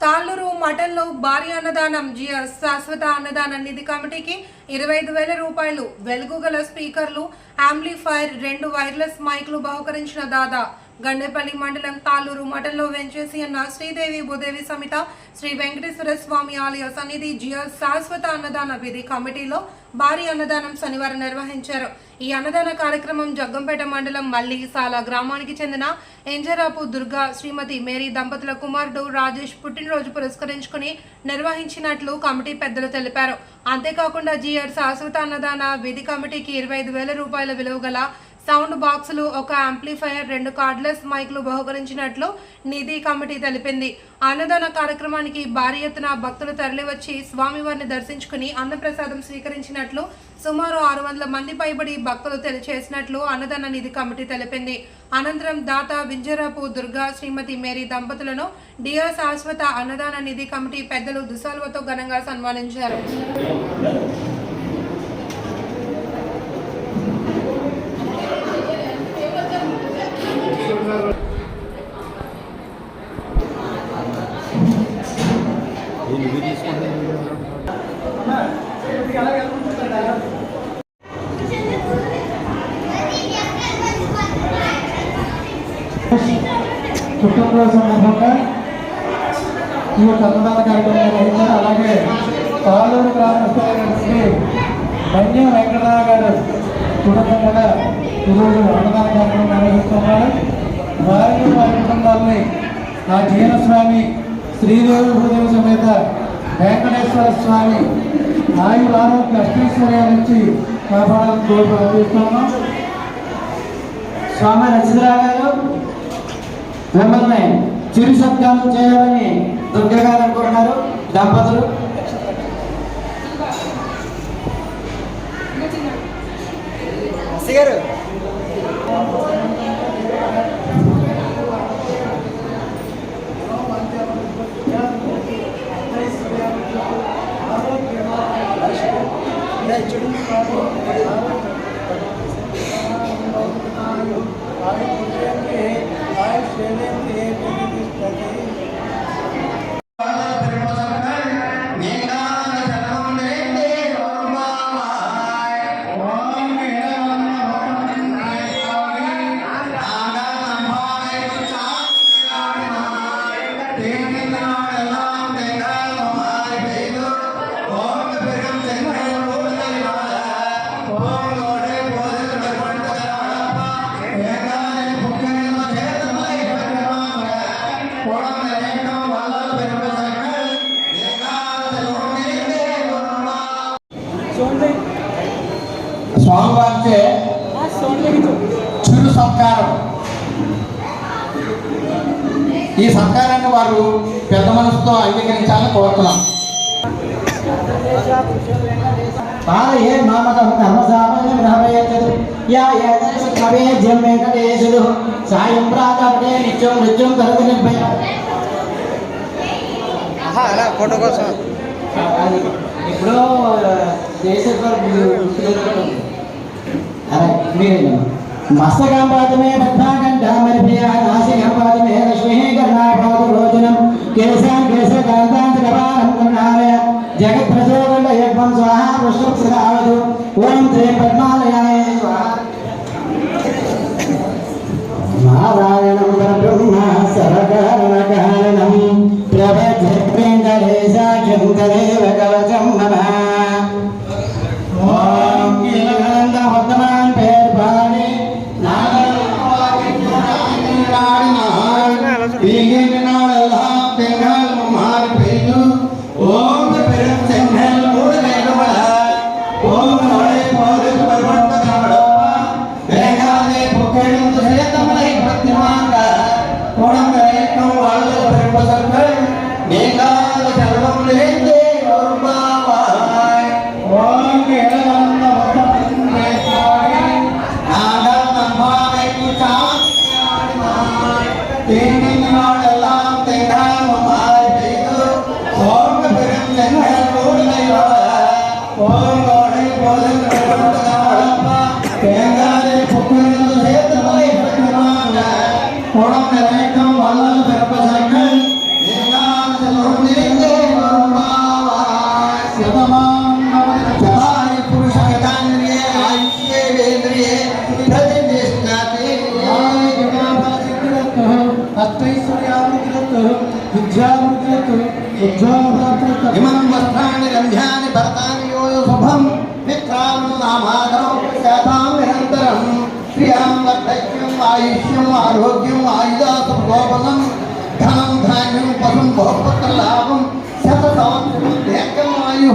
తాళ్ళూరు మఠంలో భారీ అన్నదానం. జిఎస్ శాశ్వత అన్నదాన నిధి కమిటీకి 25,000 రూపాయలు. వెలుగుగల స్పీకర్లు, యాంప్లిఫైర్, 2 వైర్లెస్ మైక్లు బహుకరించిన దాదా. గండేపల్లి మండలం తాళ్ళూరు మఠంలో వెంచేసి ఉన్న శ్రీదేవి భూదేవి సమేత శ్రీ వెంకటేశ్వర స్వామి ఆలయ సన్నిధి జిఎస్ శాశ్వత అన్నదాన విధి కమిటీలో భారీ అన్నదానం శనివారం నిర్వహించారు. ఈ అన్నదాన కార్యక్రమం జగ్గంపేట మండలం మల్లిసాల గ్రామానికి చెందిన ఎంజరాపు దుర్గా శ్రీమతి మేరీ దంపతుల కుమారుడు రాజేష్ పుట్టినరోజు పురస్కరించుకుని నిర్వహించినట్లు కమిటీ పెద్దలు తెలిపారు. అంతేకాకుండా జిఎస్ శాశ్వత అన్నదాన విధి కమిటీకి 25,000 రూపాయల విలువ గల సౌండ్ బాక్సులు, 1 యాంప్లిఫైర్, 2 కార్డ్లెస్ మైక్లు బహుకరించినట్లు నిధి కమిటీ తెలిపింది. అన్నదాన కార్యక్రమానికి భారీ ఎత్తున భక్తులు తరలివచ్చి స్వామివారిని దర్శించుకుని అన్నప్రసాదం స్వీకరించినట్లు సుమారు 600 మంది పైబడి భక్తులు తెలియచేసినట్లు అన్నదాన నిధి కమిటీ తెలిపింది. అనంతరం దాత వింజరాపు దుర్గా శ్రీమతి మేరీ దంపతులను డిఆర్ శాశ్వత అన్నదాన నిధి కమిటీ పెద్దలు దుసాల్వతో ఘనంగా సన్మానించారు. కుటుంబ సందర్భంగా ఈ అన్నదాన కార్యక్రమం నిర్వహించారు. అలాగే తాళ్ళూరు గ్రామస్తులైనటువంటి ధన్య వెంకటరావు గారు కుటుంబం కూడా ఈరోజు అన్నదాన కార్యక్రమం నిర్వహిస్తున్నారు. వారిని వారి కుటుంబాలని ఆ జీవనస్వామి శ్రీదేవి భూదేవి సమేత వెంకటేశ్వర స్వామి ఆయుర ఆరోగ్య అష్టైశ్వర్యాల నుంచి కాపాడాలని కోరిక అందిస్తున్నాం. స్వామి రచితరావు గారు మిమ్మల్ని చిరు సత్కారం చేయాలని దుర్గా గారు అనుకుంటున్నారు. దంపతులు గారు స్వామివారిచే చిరు సత్కారం. ఈ సత్కారాన్ని వారు పెద్ద మనసుతో అంగీకరించాలని కోరుతున్నాం. సాయం ప్రాతపడే నిత్యం నృత్యం కలుగు నిర్భయ ఫోటో కోసం ఇప్పుడు మస్తకాంపాతమే పద్మాకంఠామరిప్రియా నాసికాంపాతమే లక్ష్మీ కర్ణాపాత భోజనం కేశాం కేశకాంతాంతకపాలం కరుణాలయ జగత్ప్రచోదండ యజ్ఞం స్వాహా పుష్పప్రదావతు ఓం శ్రీ పద్మాలయాయ స్వాహా. నారాయణం పరబ్రహ్మ సర్వకారణకారణం ప్రభేంకటేశాఖ్యం తదేవ కవచం మమ. ఓం కీలకంద వర్ధమాన్ పేరు పాడి ఓం ఇమం వస్త్రాన్ని గంధ్యాన్ని భరతాన్ని యో శుభం మిత్రాను నామాదరం శాతాం నిరంతరం శ్రియాం వర్ధక్యం ఆయుష్యం ఆరోగ్యం ఆయుధాసుభోగం ధనం ధాన్యం పశుం బహుపుత్ర లాభం శత సంవత్సరం దీర్ఘమాయు